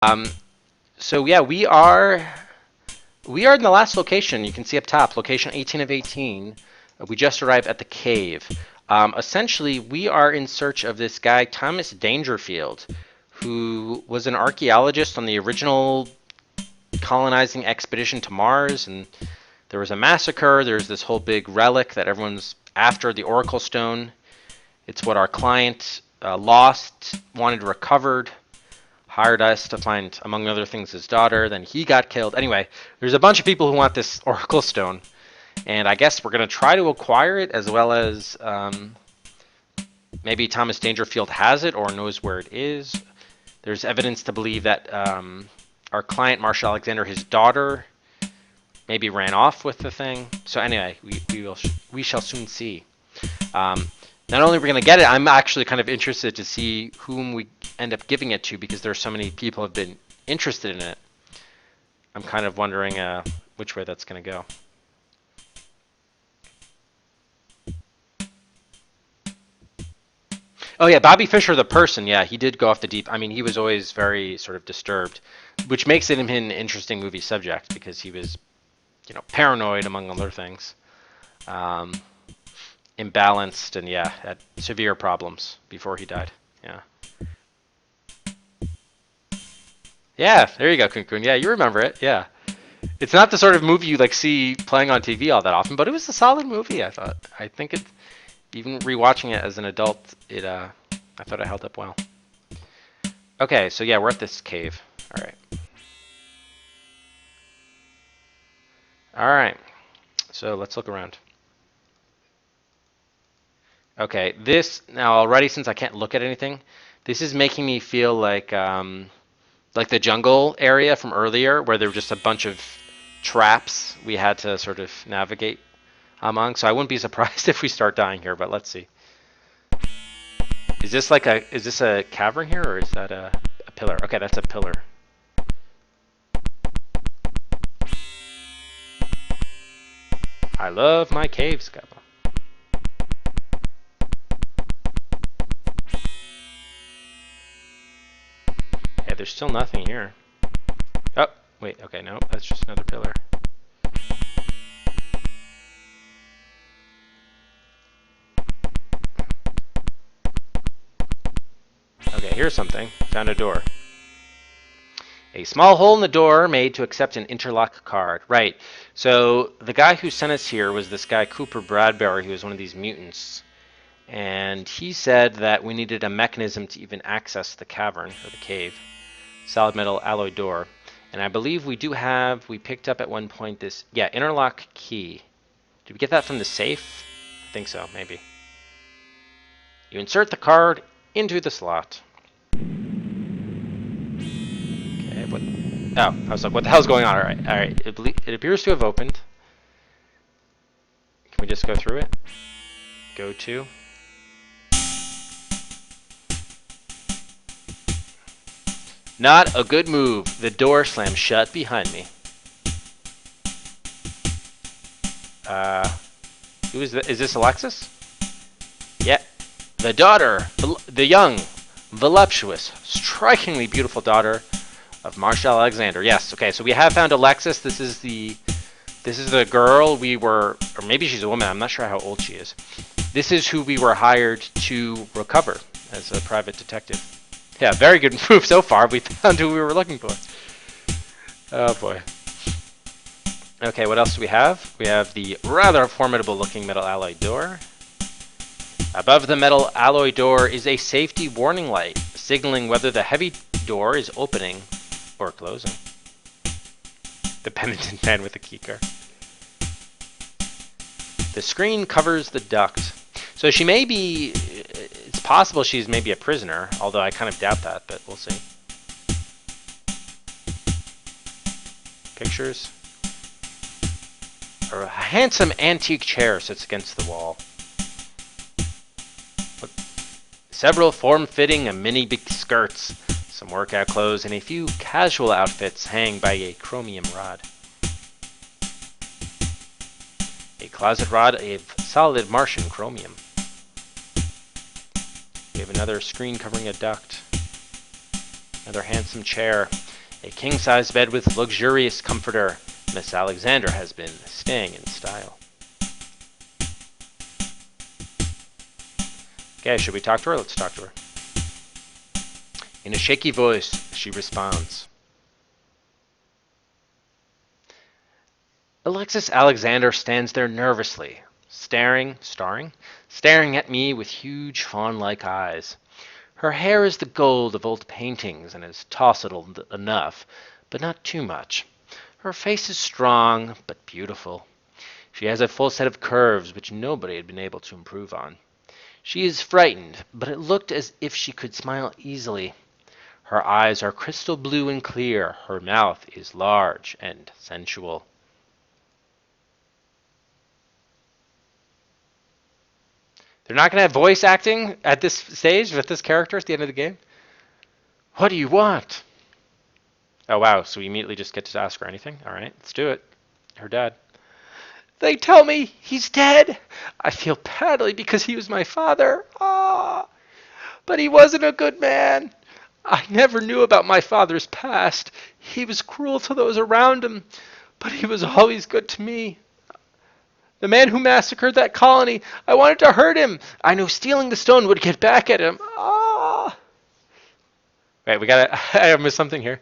Um, so yeah, we are in the last location. You can see up top, location 18 of 18. We just arrived at the cave. Essentially, we are in search of this guy, Thomas Dangerfield, who was an archaeologist on the original colonizing expedition to Mars, and there was a massacre. There's this whole big relic that everyone's after, the Oracle Stone. It's what our client lost, wanted recovered, hired us to find, among other things, his daughter. Then he got killed. Anyway, there's a bunch of people who want this Oracle Stone, and I guess we're going to try to acquire it, as well as maybe Thomas Dangerfield has it or knows where it is. There's evidence to believe that our client, Marshall Alexander, his daughter, maybe ran off with the thing. So anyway, we shall soon see. Not only are we going to get it, I'm actually kind of interested to see whom we end up giving it to, because there's so many people have been interested in it. I'm kind of wondering which way that's going to go. Oh yeah, Bobby Fischer, the person, yeah, he did go off the deep. I mean, he was always very sort of disturbed, which makes it him an interesting movie subject, because he was, paranoid among other things, um, imbalanced, and yeah, had severe problems before he died. Yeah. Yeah, there you go, Kun Kun. Yeah, you remember it. Yeah. It's not the sort of movie you like see playing on TV all that often, but it was a solid movie, I thought. I think it, even rewatching it as an adult, I thought it held up well. Okay, so yeah, we're at this cave. All right. All right. So let's look around. Okay, this now already, since I can't look at anything, this is making me feel like the jungle area from earlier, where there were just a bunch of traps we had to sort of navigate among. So I wouldn't be surprised if we start dying here, but let's see. Is this a cavern here, or is that a pillar? Okay, that's a pillar. I love my caves, Gabba. Hey, there's still nothing here. Oh, wait, okay, no, that's just another pillar. Okay, here's something. Found a door. A small hole in the door made to accept an interlock card. Right. So the guy who sent us here was this guy, Cooper Bradbury, who was one of these mutants. And he said that we needed a mechanism to even access the cavern, or the cave. Solid metal alloy door. And I believe we picked up at one point this, yeah, interlock key. Did we get that from the safe? I think so, maybe. You insert the card into the slot. Okay, what? Oh, I was like, what the hell's going on? All right. It appears to have opened. Can we just go through it? Go to. Not a good move. The door slammed shut behind me. Who is this? Is this Alexis? Yeah. The daughter, the young, voluptuous, strikingly beautiful daughter of Marshall Alexander. Yes. Okay. So we have found Alexis. This is the girl we were, or maybe she's a woman. I'm not sure how old she is. This is who we were hired to recover as a private detective. Yeah, very good move so far. We found who we were looking for. Oh boy. Okay, what else do we have? We have the rather formidable looking metal alloy door. Above the metal alloy door is a safety warning light, signaling whether the heavy door is opening or closing. The penitent man with the keycard. The screen covers the duct. So she may be, it's possible she's maybe a prisoner, although I kind of doubt that, but we'll see. Pictures. A handsome antique chair sits against the wall. Several form-fitting and mini big skirts, some workout clothes, and a few casual outfits hang by a chromium rod. A closet rod of solid Martian chromium. We have another screen covering a duct. Another handsome chair. A king-size bed with luxurious comforter. Miss Alexander has been staying in style. Okay, should we talk to her? Let's talk to her. In a shaky voice, she responds. Alexis Alexander stands there nervously, staring at me with huge fawn-like eyes. Her hair is the gold of old paintings and is tousled enough, but not too much. Her face is strong, but beautiful. She has a full set of curves which nobody had been able to improve on. She is frightened, but it looked as if she could smile easily. Her eyes are crystal blue and clear. Her mouth is large and sensual. They're not going to have voice acting at this stage with this character at the end of the game? What do you want? Oh, wow. So we immediately just get to ask her anything? All right, let's do it. Her dad. They tell me he's dead. I feel badly because he was my father. Ah, but he wasn't a good man. I never knew about my father's past. He was cruel to those around him, but he was always good to me. The man who massacred that colony, I wanted to hurt him. I knew stealing the stone would get back at him. Ah. Wait, I missed something here.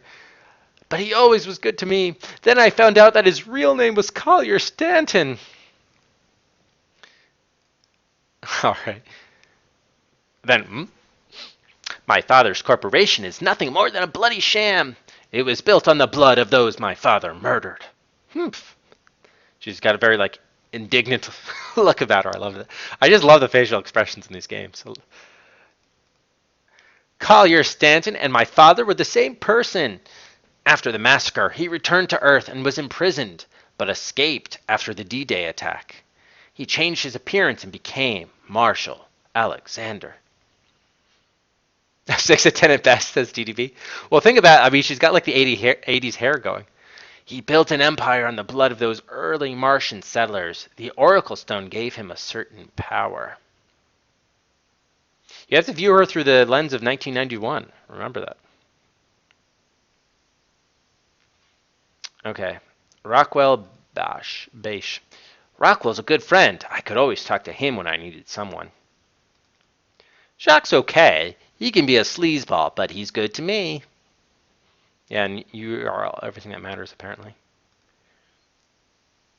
But he always was good to me. Then I found out that his real name was Collier Stanton. All right. Then, my father's corporation is nothing more than a bloody sham. It was built on the blood of those my father murdered. She's got a very, indignant look about her. I love it. I just love the facial expressions in these games. Collier Stanton and my father were the same person. After the massacre, he returned to Earth and was imprisoned, but escaped after the D-Day attack. He changed his appearance and became Marshal Alexander. 6 of 10 at best, says DDB. Well, think about it. She's got the 80s hair going. He built an empire on the blood of those early Martian settlers. The Oracle Stone gave him a certain power. You have to view her through the lens of 1991. Remember that. Okay. Rockwell Bache. Rockwell's a good friend. I could always talk to him when I needed someone. Jacques' okay. He can be a sleazeball, but he's good to me. Yeah, and you are everything that matters, apparently.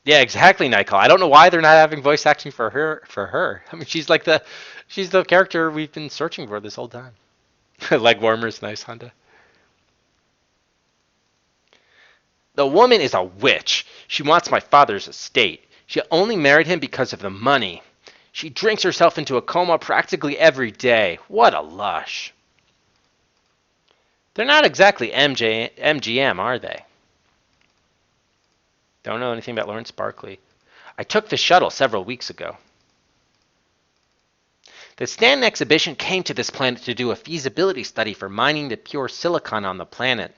Yeah, exactly, Nicole. I don't know why they're not having voice acting for her. I mean, she's the character we've been searching for this whole time. Leg warmers, nice, Honda. The woman is a witch. She wants my father's estate. She only married him because of the money. She drinks herself into a coma practically every day. What a lush. They're not exactly MGM, are they? Don't know anything about Lawrence Barkley. I took the shuttle several weeks ago. The Stanton exhibition came to this planet to do a feasibility study for mining the pure silicon on the planet.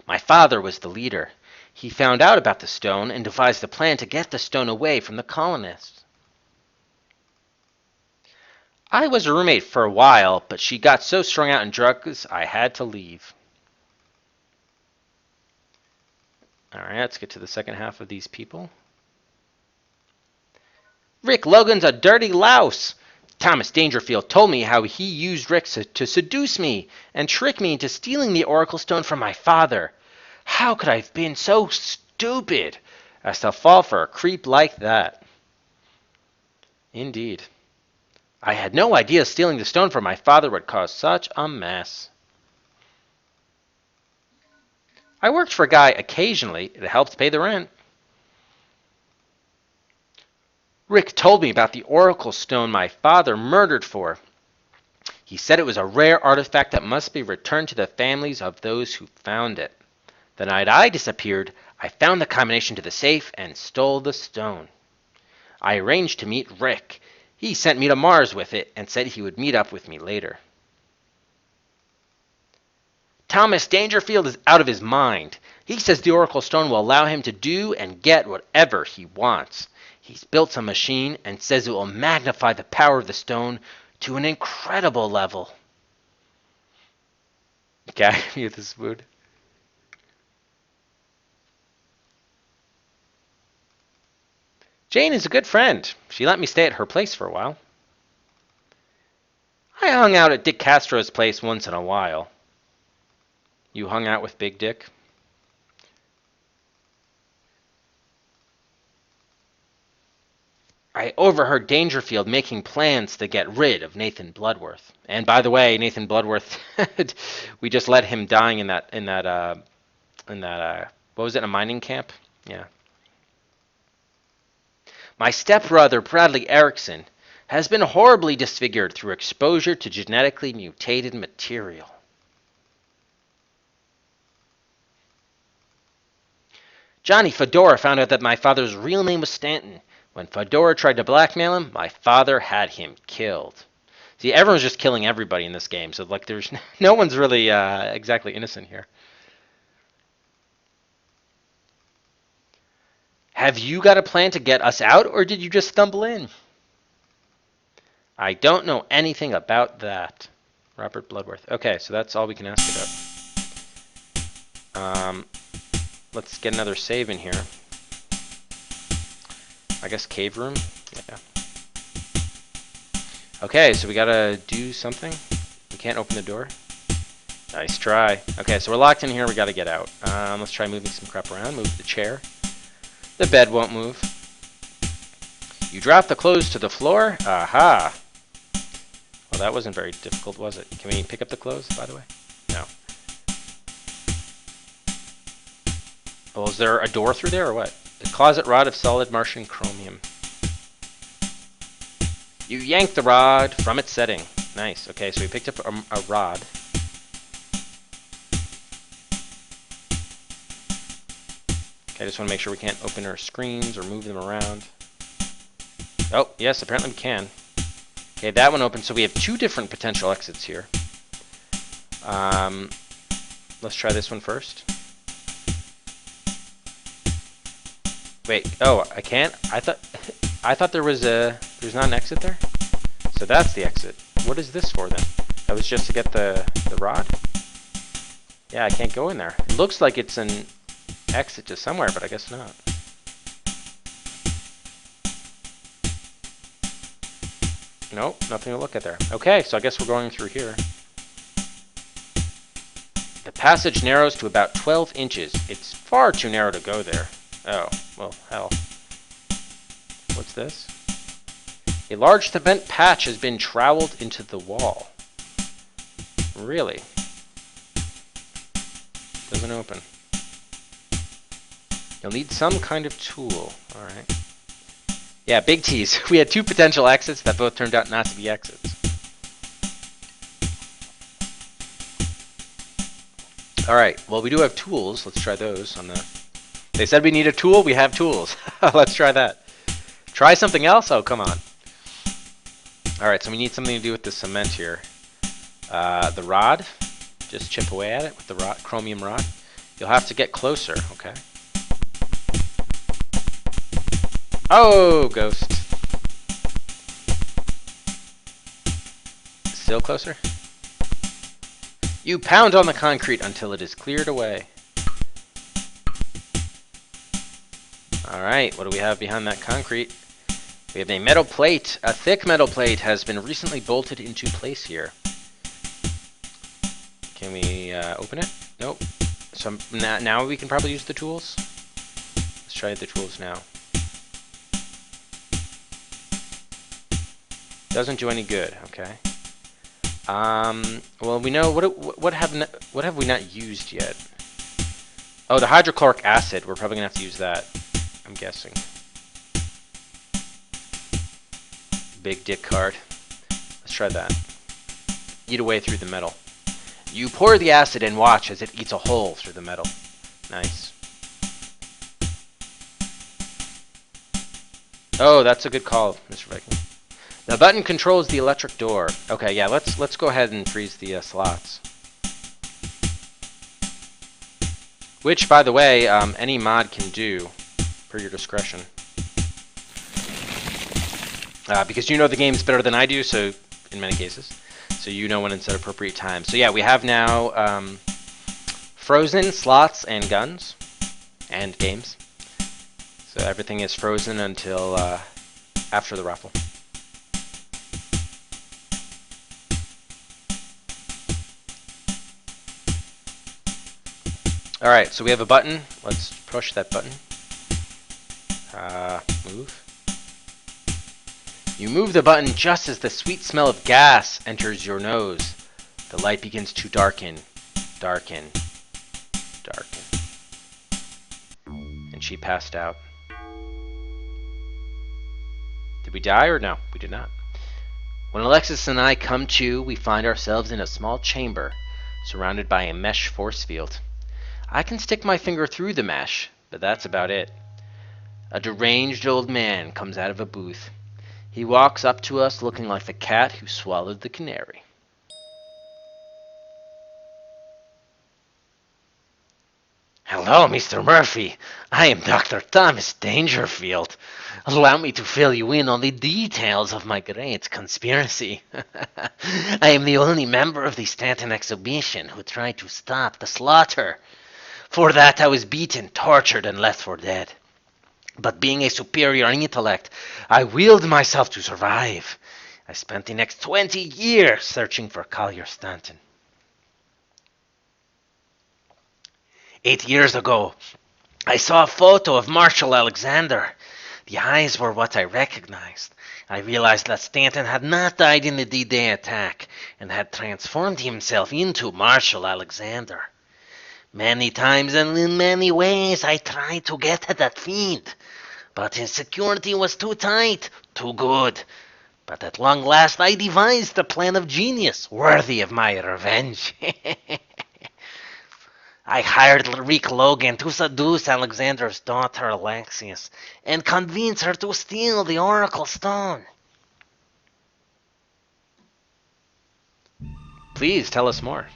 My father was the leader. He found out about the stone and devised a plan to get the stone away from the colonists. I was a roommate for a while, but she got so strung out in drugs, I had to leave. All right, let's get to the second half of these people. Rick Logan's a dirty louse. Thomas Dangerfield told me how he used Rick to seduce me and trick me into stealing the Oracle Stone from my father. How could I have been so stupid as to fall for a creep like that? Indeed. I had no idea stealing the stone from my father would cause such a mess. I worked for a guy occasionally. It helped pay the rent. Rick told me about the Oracle Stone my father murdered for. He said it was a rare artifact that must be returned to the families of those who found it. The night I disappeared, I found the combination to the safe and stole the stone. I arranged to meet Rick. He sent me to Mars with it and said he would meet up with me later. Thomas Dangerfield is out of his mind. He says the Oracle Stone will allow him to do and get whatever he wants. He's built some machine and says it will magnify the power of the stone to an incredible level. Okay, this mood. Jane is a good friend. She let me stay at her place for a while. I hung out at Dick Castro's place once in a while. You hung out with Big Dick? I overheard Dangerfield making plans to get rid of Nathan Bloodworth. And by the way, Nathan Bloodworth, we just let him dying in that what was it, a mining camp? Yeah. My stepbrother, Bradley Erickson, has been horribly disfigured through exposure to genetically mutated material. Johnny Fedora found out that my father's real name was Stanton. When Fedora tried to blackmail him, my father had him killed. See, everyone's just killing everybody in this game, so like there's no one's really exactly innocent here. Have you got a plan to get us out, or did you just stumble in? I don't know anything about that. Robert Bloodworth. Okay, so that's all we can ask about. Let's get another save in here. I guess cave room? Yeah. Okay, so we gotta do something. We can't open the door. Nice try. Okay, so we're locked in here. We gotta get out. Let's try moving some crap around. Move the chair. The bed won't move. You drop the clothes to the floor. Aha. Well, that wasn't very difficult, was it? Can we pick up the clothes, by the way? No. Well, is there a door through there or what? A closet rod of solid Martian chromium. You yank the rod from its setting. Nice. Okay, so we picked up a rod. Okay, I just want to make sure we can't open our screens or move them around. Oh, yes, apparently we can. Okay, that one opens, so we have two different potential exits here. Let's try this one first. Wait, oh, I can't? I thought there's not an exit there? So that's the exit. What is this for then? That was just to get the rod? Yeah, I can't go in there. It looks like it's an exit to somewhere, but I guess not. Nope, nothing to look at there. Okay, so I guess we're going through here. The passage narrows to about 12 inches. It's far too narrow to go there. Oh, well, hell. What's this? A large cement patch has been troweled into the wall. Really? Doesn't open. You'll need some kind of tool. Alright. Yeah, big T's. We had two potential exits that both turned out not to be exits. Alright, well we do have tools. Let's try those on the... They said we need a tool, we have tools. Let's try that. Try something else? Oh, come on. Alright, so we need something to do with the cement here. The rod. Just chip away at it with the rod, chromium rod. You'll have to get closer, okay? Oh, ghost. Still closer? You pound on the concrete until it is cleared away. Alright, what do we have behind that concrete? We have a metal plate. A thick metal plate has been recently bolted into place here. Can we open it? Nope. So now we can probably use the tools. Let's try the tools now. Doesn't do any good. Okay. Well, we know what have we not used yet? Oh, the hydrochloric acid. We're probably gonna have to use that. I'm guessing. Big dick card. Let's try that. Eat away through the metal. You pour the acid and watch as it eats a hole through the metal. Nice. Oh, that's a good call, Mr. Viking. The button controls the electric door. Okay, yeah, let's go ahead and freeze the slots. Which, by the way, any mod can do, per your discretion. Because you know the games better than I do, so in many cases, so you know when it's at appropriate time. So yeah, we have now frozen slots and guns and games. So everything is frozen until after the raffle. Alright, so we have a button. Let's push that button. Move. You move the button just as the sweet smell of gas enters your nose. The light begins to darken, darken, darken. And she passed out. Did we die or no? We did not. When Alexis and I come to, we find ourselves in a small chamber surrounded by a mesh force field. I can stick my finger through the mesh, but that's about it. A deranged old man comes out of a booth. He walks up to us looking like the cat who swallowed the canary. Hello, Mr. Murphy. I am Dr. Thomas Dangerfield. Allow me to fill you in on the details of my great conspiracy. I am the only member of the Stanton exhibition who tried to stop the slaughter. For that I was beaten, tortured, and left for dead. But being a superior intellect, I willed myself to survive. I spent the next 20 years searching for Collier Stanton. 8 years ago, I saw a photo of Marshall Alexander. The eyes were what I recognized. I realized that Stanton had not died in the D-Day attack and had transformed himself into Marshall Alexander. Many times and in many ways I tried to get at that fiend, but his security was too tight, too good. But at long last I devised a plan of genius worthy of my revenge. I hired Rick Logan to seduce Alexander's daughter Alexius and convince her to steal the Oracle Stone. Please tell us more.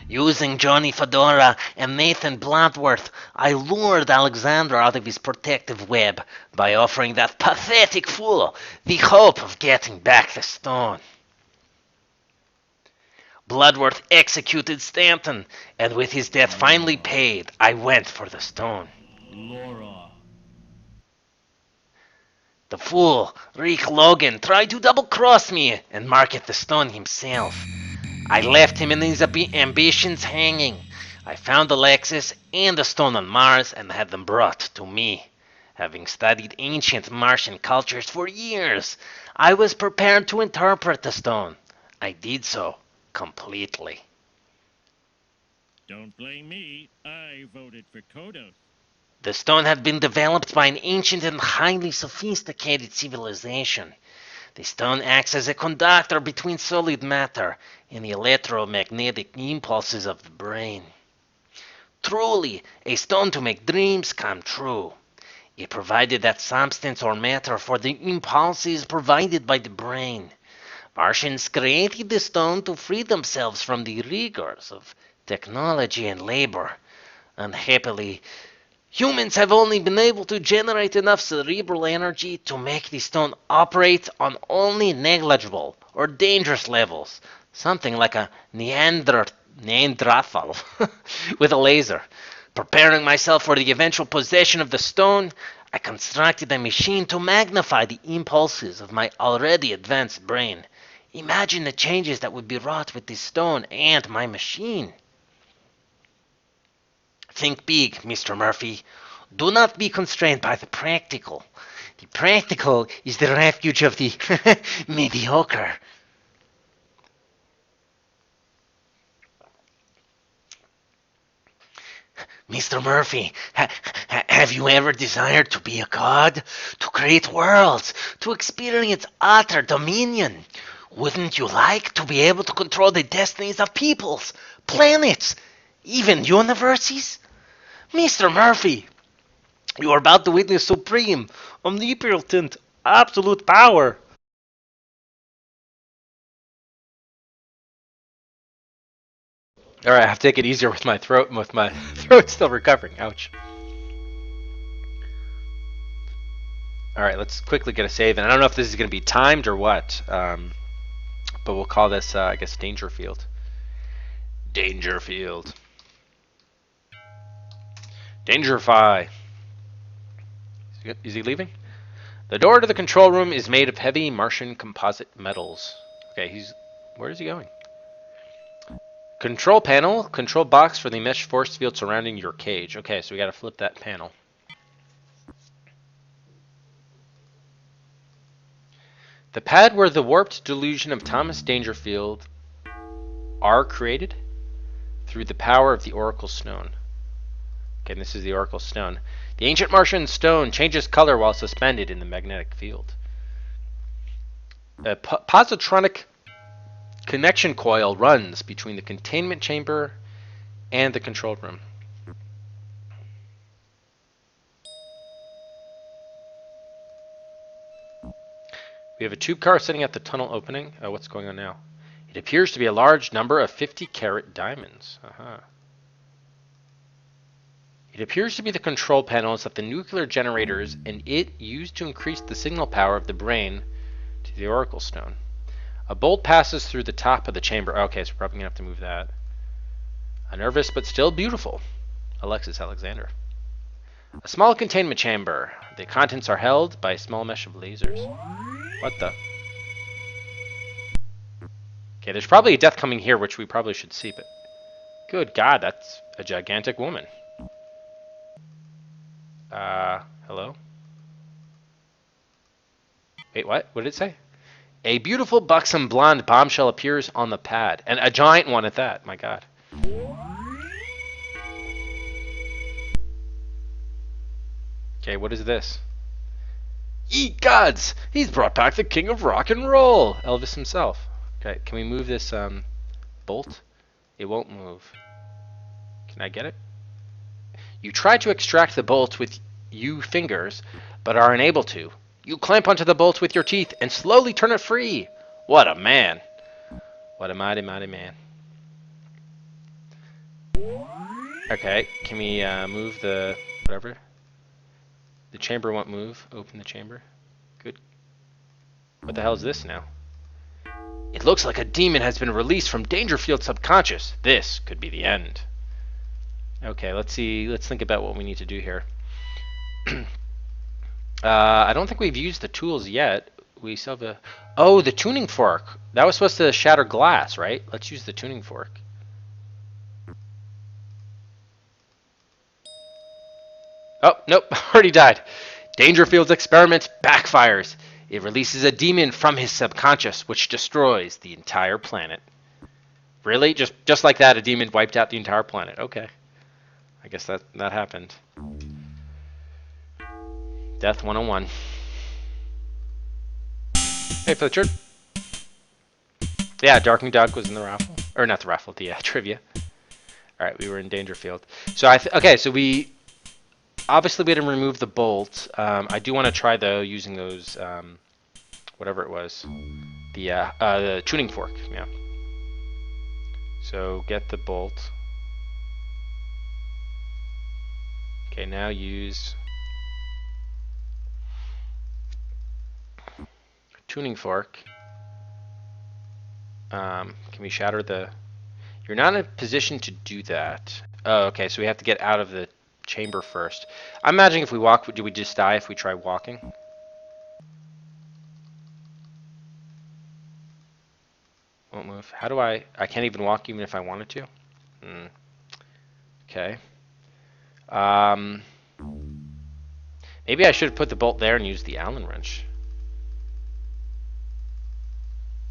Using Johnny Fedora and Nathan Bloodworth, I lured Alexander out of his protective web by offering that pathetic fool the hope of getting back the stone. Bloodworth executed Stanton, and with his debt finally paid, I went for the stone. Laura. The fool, Rick Logan, tried to double-cross me and market the stone himself. I left him and his ambitions hanging. I found Alexis and the stone on Mars and had them brought to me. Having studied ancient Martian cultures for years, I was prepared to interpret the stone. I did so completely. Don't blame me. I voted for Kodos. The stone had been developed by an ancient and highly sophisticated civilization. The stone acts as a conductor between solid matter and the electromagnetic impulses of the brain. Truly, a stone to make dreams come true. It provided that substance or matter for the impulses provided by the brain. Martians created the stone to free themselves from the rigors of technology and labor. Unhappily, humans have only been able to generate enough cerebral energy to make the stone operate on only negligible or dangerous levels, something like a Neanderthal with a laser. Preparing myself for the eventual possession of the stone, I constructed a machine to magnify the impulses of my already advanced brain. Imagine the changes that would be wrought with this stone and my machine. Think big, Mr. Murphy. Do not be constrained by the practical. The practical is the refuge of the mediocre. Mr. Murphy, have you ever desired to be a god? To create worlds? To experience utter dominion? Wouldn't you like to be able to control the destinies of peoples, planets, even universes? Mr. Murphy, you are about to witness supreme, omnipotent, absolute power. Alright, I have to take it easier with my throat still recovering. Ouch. Alright, let's quickly get a save. And I don't know if this is going to be timed or what. But we'll call this, I guess, Dangerfield. Dangerfield. Dangerify. Is he leaving? The door to the control room is made of heavy Martian composite metals. Okay, where is he going? Control panel, control box for the mesh force field surrounding your cage. Okay, so we gotta flip that panel. The pad where the warped delusion of Thomas Dangerfield are created through the power of the Oracle Stone. Okay, and this is the Oracle Stone. The ancient Martian stone changes color while suspended in the magnetic field. A positronic connection coil runs between the containment chamber and the control room. We have a tube car sitting at the tunnel opening. Oh, what's going on now? It appears to be a large number of 50-carat diamonds. It appears to be the control panels of the nuclear generators and it used to increase the signal power of the brain to the Oracle Stone. A bolt passes through the top of the chamber. Okay, so we're probably going to have to move that. A nervous but still beautiful Alexis Alexander. A small containment chamber. The contents are held by a small mesh of lasers. What the? Okay, there's probably a death coming here, which we probably should see, but... Good God, that's a gigantic woman. Hello? Wait, what? What did it say? A beautiful, buxom, blonde bombshell appears on the pad. And a giant one at that, my God. Okay, what is this? Ye gods! He's brought back the king of rock and roll! Elvis himself. Okay, can we move this bolt? It won't move. Can I get it? You try to extract the bolt with your fingers, but are unable to. You clamp onto the bolt with your teeth and slowly turn it free. What a man. What a mighty, mighty man. Okay, can we move the whatever? The chamber won't move. Open the chamber. Good. What the hell is this now? It looks like a demon has been released from Dangerfield's subconscious. This could be the end. Okay, let's see. Let's think about what we need to do here. I don't think we've used the tools yet. We still have a... Oh, the tuning fork. That was supposed to shatter glass, right? Let's use the tuning fork. Oh, nope. Already died. Dangerfield's experiment backfires. It releases a demon from his subconscious, which destroys the entire planet. Really? Just like that, a demon wiped out the entire planet. Okay. I guess that happened. Death 101. Hey, Fletcher. Yeah, Darking Dog was in the raffle. Or not the raffle, the trivia. Alright, we were in Dangerfield. So okay, so we... Obviously, we didn't remove the bolt. I do want to try, though, using those... whatever it was. The tuning fork, yeah. So, get the bolt. Okay, now use... tuning fork. Can we shatter the... You're not in a position to do that. Oh, okay, so we have to get out of the chamber first. I'm imagining if we walk, do we just die if we try walking? Won't move. How do I can't even walk even if I wanted to? Okay. Maybe I should have put the bolt there and used the Allen wrench.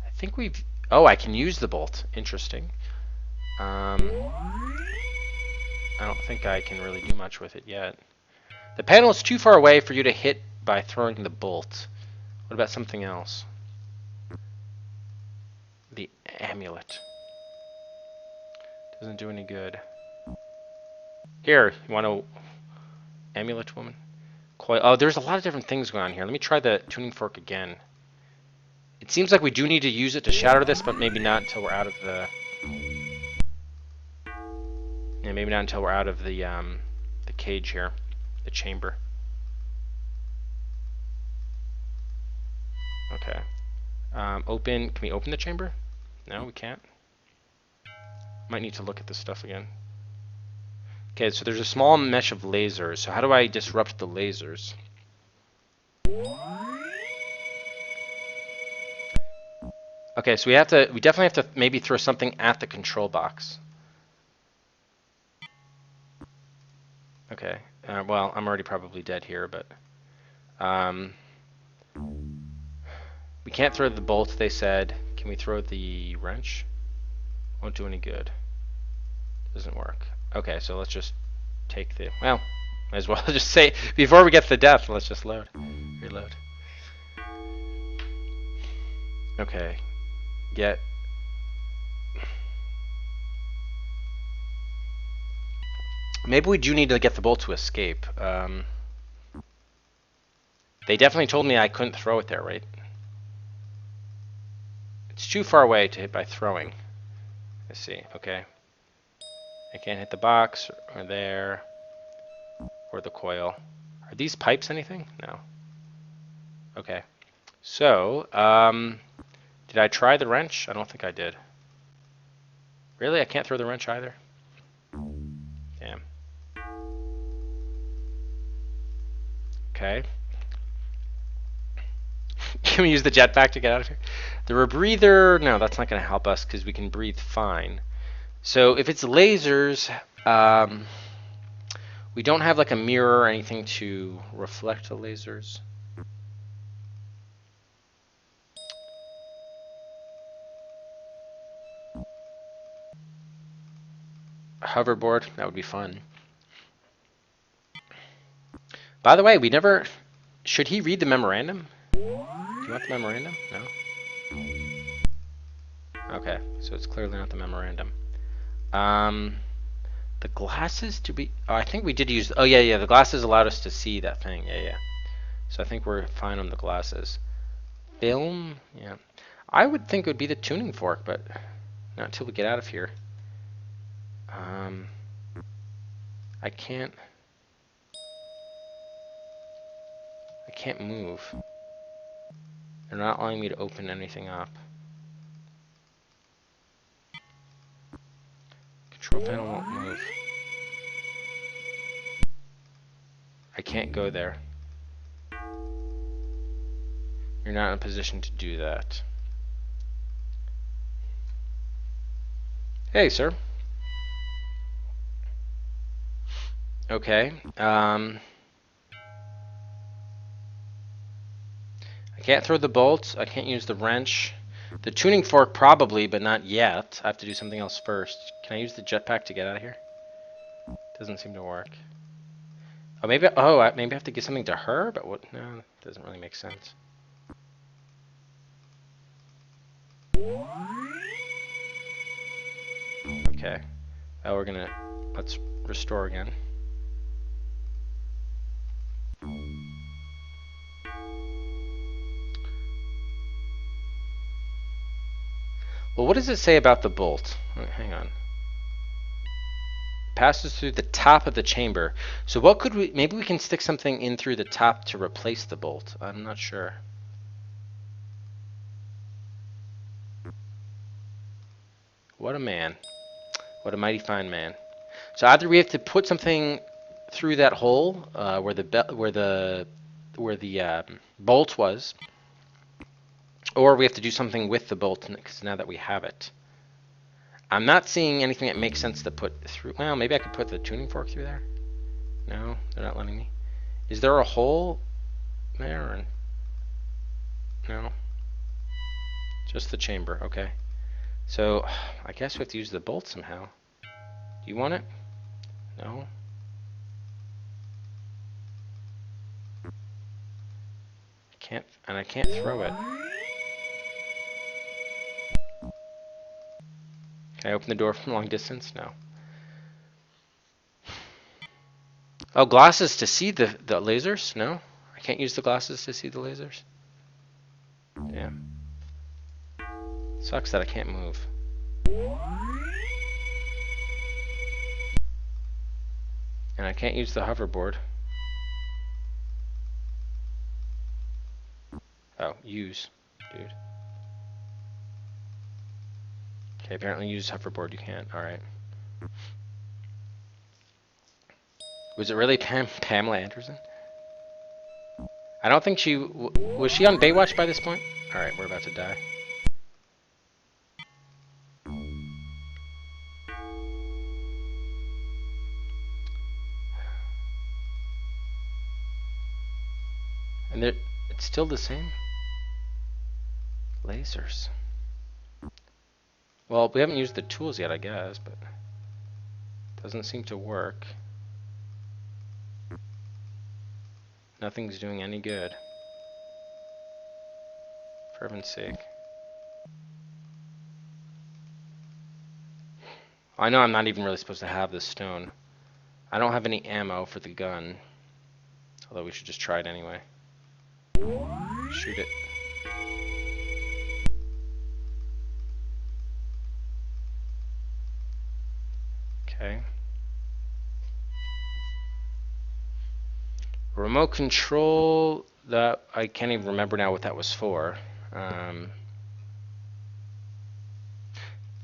I think we've... Oh, I can use the bolt. Interesting. I don't think I can really do much with it yet. The panel is too far away for you to hit by throwing the bolt. What about something else? The amulet. Doesn't do any good. Here, you want to... Amulet woman? Coil. Oh, there's a lot of different things going on here. Let me try the tuning fork again. It seems like we do need to use it to shatter this, but maybe not until we're out of the... Yeah, maybe not until we're out of the cage here, the chamber. Okay. Open. Can we open the chamber? No, we can't. Might need to look at this stuff again. Okay, so there's a small mesh of lasers. So how do I disrupt the lasers? Okay, so we definitely have to maybe throw something at the control box. Okay. Well, I'm already probably dead here, but um, we can't throw the bolt. They said. Can we throw the wrench? Won't do any good. Doesn't work. Okay, so let's just take the. Well, might as well just say before we get to the death. Let's just reload. Okay. Get. Maybe we do need to get the bolt to escape. They definitely told me I couldn't throw it there, right? It's too far away to hit by throwing. Let's see. Okay. I can't hit the box or there or the coil. Are these pipes anything? No. Okay. So, did I try the wrench? I don't think I did. Really? I can't throw the wrench either? Damn. Okay. Can we use the jetpack to get out of here? The rebreather, no, that's not going to help us because we can breathe fine. So if it's lasers, we don't have like a mirror or anything to reflect the lasers. A hoverboard, that would be fun. By the way, we never... Should he read the memorandum? Do you want the memorandum? No? Okay, so it's clearly not the memorandum. The glasses, do we... Oh, I think we did use... Oh, yeah, the glasses allowed us to see that thing. Yeah. So I think we're fine on the glasses. Film? Yeah. I would think it would be the tuning fork, but not until we get out of here. I can't move. They're not allowing me to open anything up. Control panel won't move. I can't go there. You're not in a position to do that. Hey, sir. Okay. I can't throw the bolts. I can't use the wrench. The tuning fork probably, but not yet. I have to do something else first. Can I use the jetpack to get out of here? Doesn't seem to work. Oh, maybe. Oh, maybe I have to give something to her. But what? No, doesn't really make sense. Okay. Oh, we're gonna. Let's restore again. Well, what does it say about the bolt? Hang on. Passes through the top of the chamber. So what could we... Maybe we can stick something in through the top to replace the bolt. I'm not sure. What a man. What a mighty fine man. So either we have to put something through that hole where the bolt was, or we have to do something with the bolt because now that we have it. I'm not seeing anything that makes sense to put through. Well, maybe I could put the tuning fork through there. No, they're not letting me. Is there a hole there? Or... No. Just the chamber. Okay. So I guess we have to use the bolt somehow. Do you want it? No. I can't throw it. Can I open the door from long distance? No. Oh, glasses to see the lasers? No? I can't use the glasses to see the lasers? Damn. Sucks that I can't move. And I can't use the hoverboard. Oh, use, dude. Okay, apparently use hoverboard you can't. Alright. Was it really Pamela Anderson? I don't think she... Was she on Baywatch by this point? Alright, we're about to die. And it's still the same? Lasers. Well, we haven't used the tools yet, I guess, but doesn't seem to work. Nothing's doing any good. For heaven's sake. I know I'm not even really supposed to have this stone. I don't have any ammo for the gun. Although we should just try it anyway. Shoot it. Okay. Remote control, that I can't even remember now what that was for.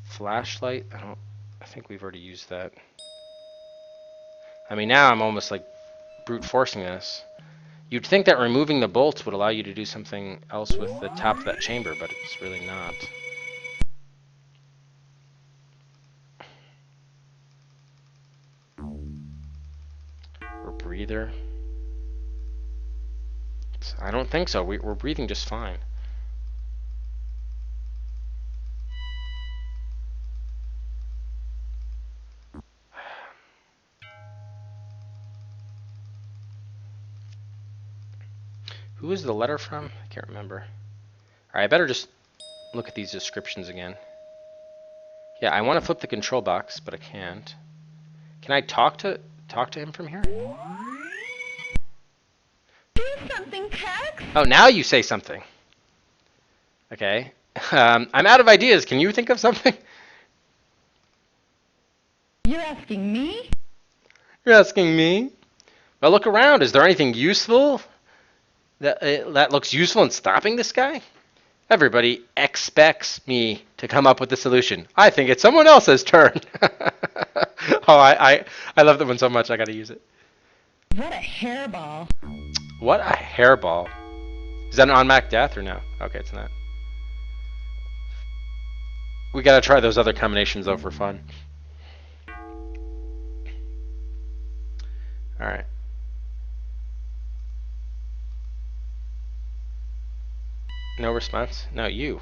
Flashlight, I think we've already used that. I mean, now I'm almost like brute forcing this. You'd think that removing the bolts would allow you to do something else with the top of that chamber, but it's really not. Or breather. I don't think so. We're breathing just fine. Who is the letter from? I can't remember. Alright, I better just look at these descriptions again. Yeah, I want to flip the control box, but I can't. Can I talk to him from here? Do something, Tex. Oh, now you say something. Okay. I'm out of ideas. Can you think of something? You're asking me? You're asking me? Well, look around. Is there anything useful that looks useful in stopping this guy? Everybody expects me to come up with the solution. I think it's someone else's turn. Oh, I love that one so much. I got to use it. What a hairball. What a hairball. Is that an automatic death or no? Okay, it's not. We got to try those other combinations though for fun. All right. No response? No, you.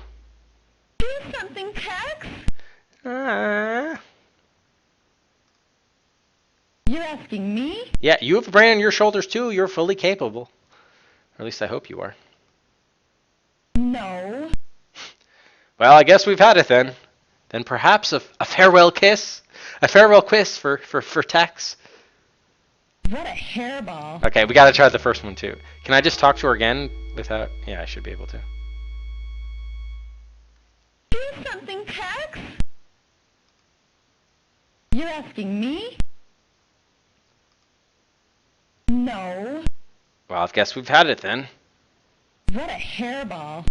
Do something, Tex. You're asking me? Yeah, you have a brain on your shoulders too. You're fully capable. Or at least I hope you are. No. Well, I guess we've had it then. Then perhaps a farewell kiss? A farewell kiss for Tex? What a hairball. Okay, we gotta try the first one too. Can I just talk to her again without... Yeah, I should be able to. Do something, Tex. You're asking me? No. Well, I guess we've had it then. What a hairball.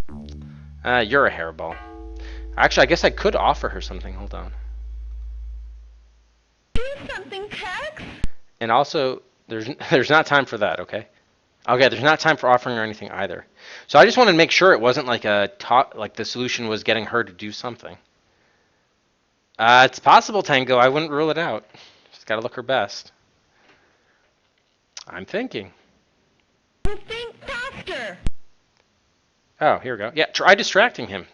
You're a hairball. Actually, I guess I could offer her something. Hold on. Do something, Tex. And also, there's not time for that, okay? Okay, there's not time for offering her anything either. So I just wanted to make sure it wasn't like like the solution was getting her to do something. It's possible, Tango. I wouldn't rule it out. She's got to look her best. I'm thinking. Think faster. Oh, here we go. Yeah, try distracting him.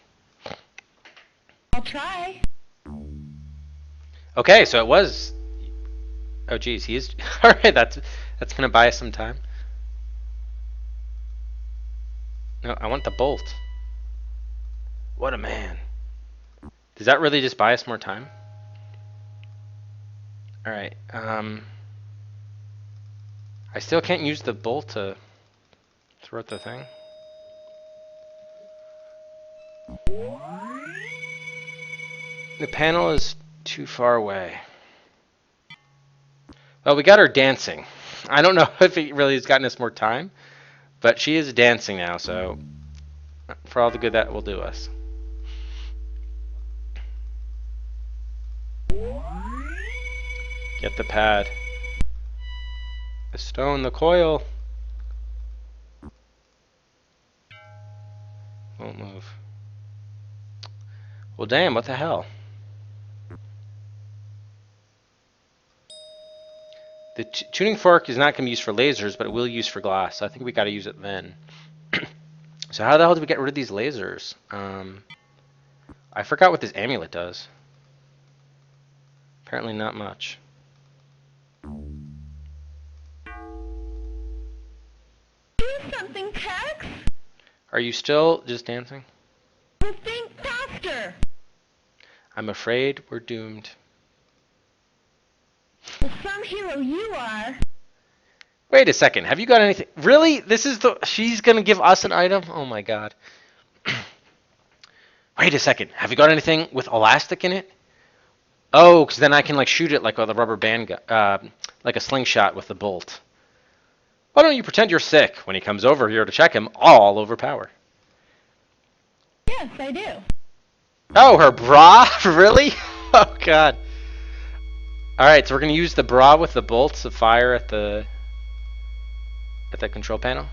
I'll try. Okay, so it was... Oh, geez, he is... All right, that's going to buy us some time. No, I want the bolt. What a man. Does that really just buy us more time? All right. I still can't use the bolt to throw at the thing. The panel is too far away. Well, we got her dancing. I don't know if it really has gotten us more time, but she is dancing now, so for all the good that will do us. Get the pad. The stone, the coil. Won't move. Well, damn, what the hell? The tuning fork is not going to be used for lasers, but it will use for glass. So I think we got to use it then. So how the hell do we get rid of these lasers? I forgot what this amulet does. Apparently not much. Do something, Tex! Are you still just dancing? You think faster! I'm afraid we're doomed. Well, some hero you are. Wait a second. Have you got anything? Really? This is the... She's going to give us an item? Oh my god. Wait a second. Have you got anything with elastic in it? Oh, because then I can like shoot it like with a rubber band gun, like a slingshot with the bolt. Why don't you pretend you're sick? When he comes over here to check him, I'll overpower. Yes, I do. Oh, her bra? Really? Oh god. Alright, so we're going to use the bra with the bolts of fire at the control panel.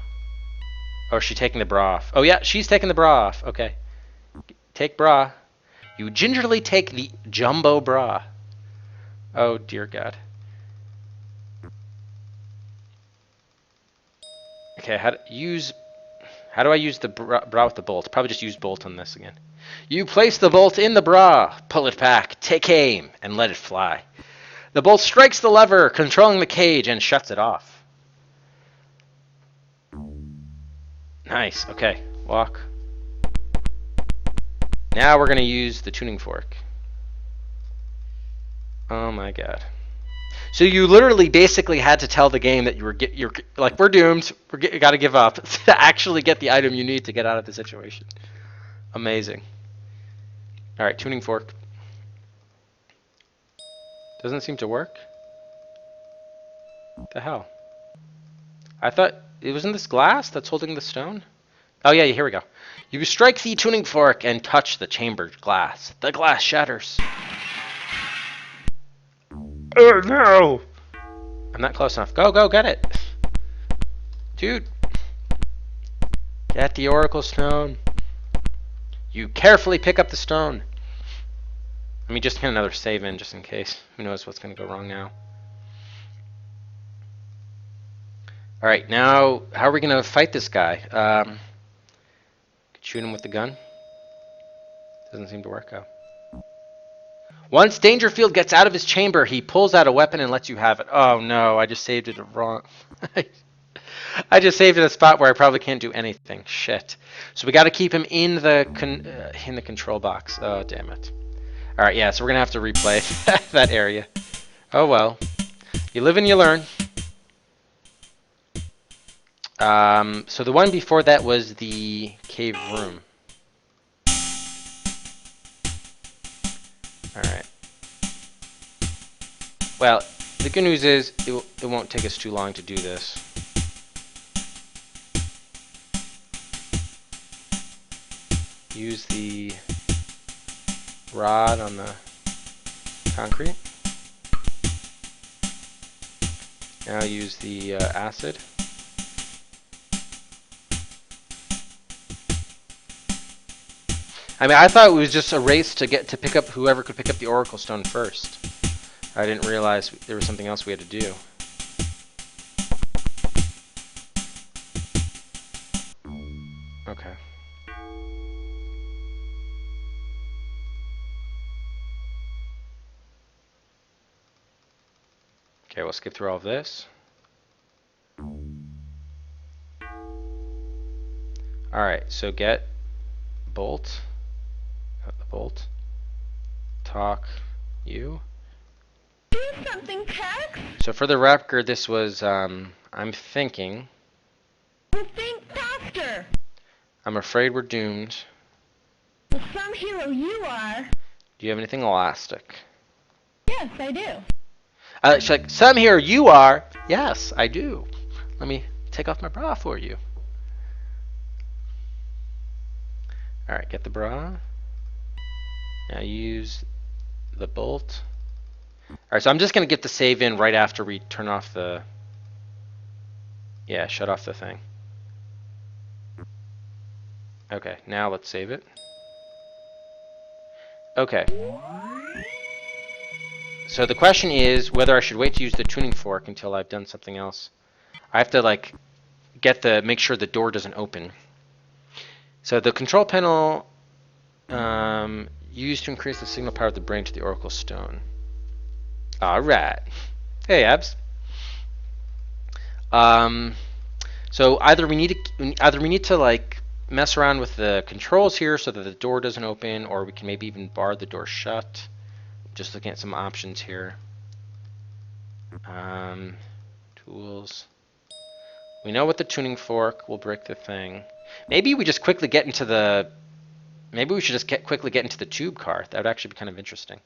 Or is she taking the bra off? Oh yeah, she's taking the bra off. Okay. Take bra. You gingerly take the jumbo bra. Oh dear god. Okay, how do I use the bra with the bolt? Probably just use bolt on this again. You place the bolt in the bra, pull it back, take aim, and let it fly. The bolt strikes the lever, controlling the cage, and shuts it off. Nice. Okay, walk. Now we're going to use the tuning fork. Oh my god. So you literally basically had to tell the game that you're like, we're doomed, you got to give up to actually get the item you need to get out of the situation. Amazing. All right, tuning fork. Doesn't seem to work. What the hell? I thought it wasn't this glass that's holding the stone. Oh yeah, here we go. You strike the tuning fork and touch the chambered glass. The glass shatters. Oh no! I'm not close enough. Go, get it. Dude. Get the oracle stone. You carefully pick up the stone. Let me just get another save in just in case. Who knows what's going to go wrong now. Alright, now how are we going to fight this guy? Shoot him with the gun. Doesn't seem to work out. Once Dangerfield gets out of his chamber, he pulls out a weapon and lets you have it. Oh no, I just saved it wrong. I just saved it in a spot where I probably can't do anything. Shit. So we got to keep him in the control box. Oh damn it. All right, yeah. So we're gonna have to replay that area. Oh well. You live and you learn. So the one before that was the cave room. Alright. Well, the good news is it won't take us too long to do this. Use the rod on the concrete. Now use the acid. I mean, I thought it was just a race to pick up whoever could pick up the oracle stone first. I didn't realize there was something else we had to do. Okay. Okay, we'll skip through all of this. Alright, so get bolt. Got the bolt. Talk you. Do something, Tex! So for the record, this was, I'm thinking. You think faster! I'm afraid we're doomed. Well, some hero you are. Do you have anything elastic? Yes, I do. She's like, some here you are. Yes, I do. Let me take off my bra for you. Alright, get the bra. Now use the bolt. Alright, so I'm just going to get the save in right after we turn off the... Yeah, shut off the thing. Okay, now let's save it. Okay. So the question is whether I should wait to use the tuning fork until I've done something else. I have to like make sure the door doesn't open. So the control panel used to increase the signal power of the brain to the Oracle Stone. All right. Hey, Abs. So either we need to like mess around with the controls here so that the door doesn't open, or we can maybe even bar the door shut. Just looking at some options here. Tools. We know what the tuning fork will break the thing. Maybe we just quickly get into the. Maybe we should just quickly get into the tube car. That would actually be kind of interesting.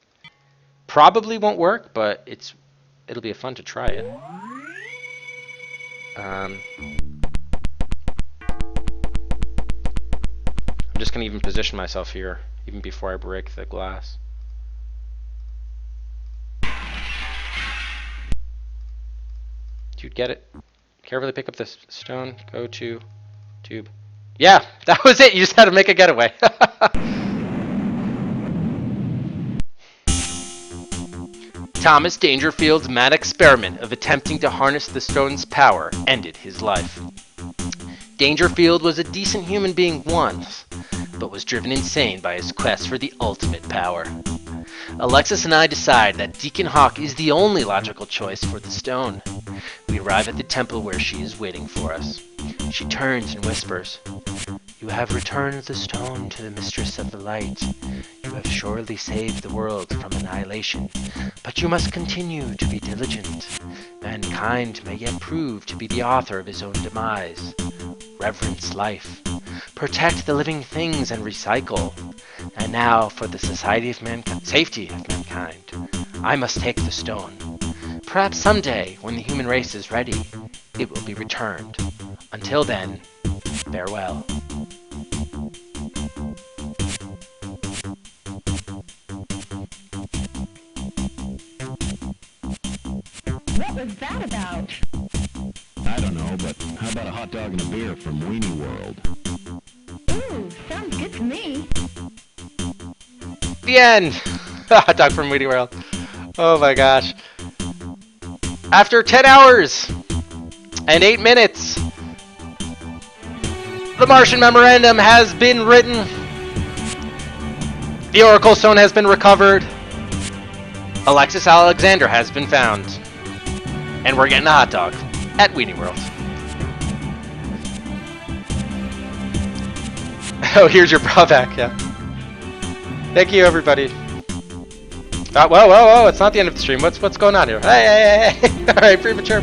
Probably won't work, but it'll be fun to try it. I'm just gonna even position myself here, even before I break the glass. You'd get it. Carefully pick up the stone. Go to tube. Yeah, that was it. You just had to make a getaway. Thomas Dangerfield's mad experiment of attempting to harness the stone's power ended his life. Dangerfield was a decent human being once, but was driven insane by his quest for the ultimate power. Alexis and I decide that Deacon Hawk is the only logical choice for the stone. We arrive at the temple where she is waiting for us. She turns and whispers, "You have returned the stone to the Mistress of the Light. You have surely saved the world from annihilation, but you must continue to be diligent. Mankind may yet prove to be the author of his own demise. Reverence life. Protect the living things and recycle. And now for the safety of mankind. I must take the stone. Perhaps someday, when the human race is ready, it will be returned. Until then, farewell." What was that about? I don't know, but how about a hot dog and a beer from Weenie World? Ooh, sounds good to me. The end! Hot dog from Weedy World. Oh my gosh. After 10 hours and 8 minutes, the Martian Memorandum has been written. The Oracle Stone has been recovered. Alexis Alexander has been found. And we're getting a hot dog at Weenie World. Oh, here's your drawback, yeah. Thank you, everybody. Whoa, it's not the end of the stream. What's going on here? Hey. Alright, premature.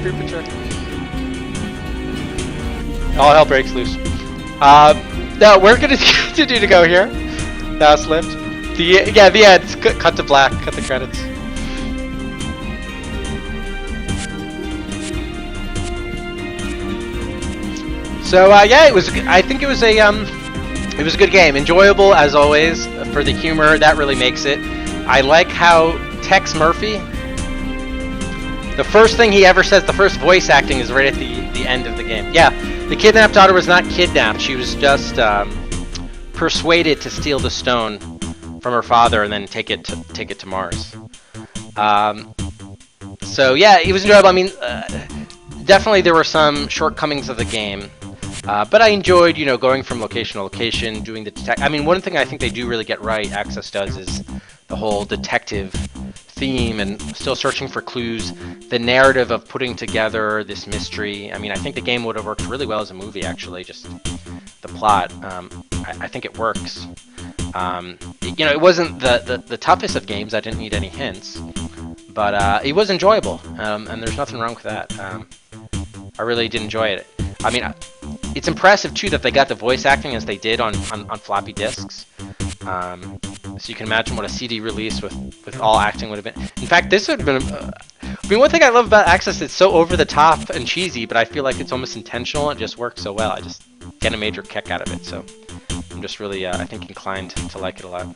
All hell breaks loose. No, we're gonna continue to go here. Now slipped. The end. Cut to black. Cut the credits. So yeah, I think it was a good game. Enjoyable as always. For the humor, that really makes it. I like how Tex Murphy, the first thing he ever says, the first voice acting is right at the end of the game. Yeah, the kidnapped daughter was not kidnapped. She was just persuaded to steal the stone from her father and then take it to Mars. So yeah, it was enjoyable. I mean, definitely there were some shortcomings of the game. But I enjoyed, going from location to location, doing the I mean, one thing I think they do really get right, Access does, is the whole detective theme and still searching for clues, the narrative of putting together this mystery. I mean, I think the game would have worked really well as a movie, actually, just the plot. I think it works. It wasn't the toughest of games. I didn't need any hints. But it was enjoyable, and there's nothing wrong with that. I really did enjoy it. I mean, it's impressive, too, that they got the voice acting as they did on floppy disks. So you can imagine what a CD release with all acting would have been. In fact, this would have been... I mean, one thing I love about Access, it's so over-the-top and cheesy, but I feel like it's almost intentional. It just works so well. I just get a major kick out of it. So I'm just really, I think, inclined to like it a lot.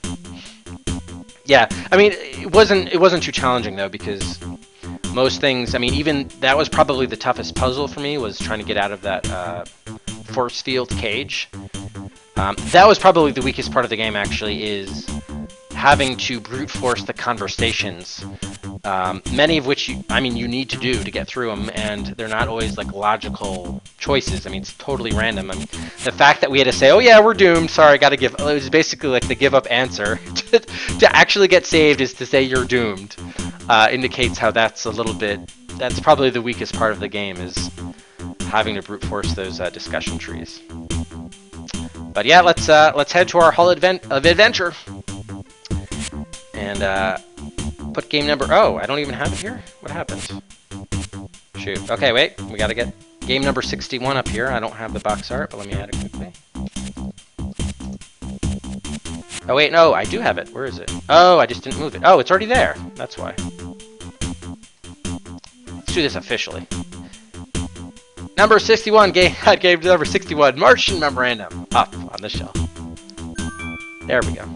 Yeah, I mean, it wasn't too challenging, though, because... most things, I mean, even that was probably the toughest puzzle for me, was trying to get out of that force field cage. That was probably the weakest part of the game, actually, is having to brute force the conversations Many of which you need to do to get through them, and they're not always like logical choices. I mean, it's totally random. I mean, the fact that we had to say, "Oh yeah, we're doomed. Sorry, got to give." It was basically like the give up answer. To actually get saved is to say you're doomed. Indicates how that's a little bit. That's probably the weakest part of the game, is having to brute force those discussion trees. But yeah, let's head to our Hall of Adventure and put game number. Oh, I don't even have it here. What happened? Shoot. Okay, wait. We gotta get game number 61 up here. I don't have the box art, but let me add it quickly. Oh wait, no, I do have it. Where is it? Oh, I just didn't move it. Oh, it's already there. That's why. Let's do this officially. Number 61, game number 61, Martian Memorandum, up on the shelf. There we go.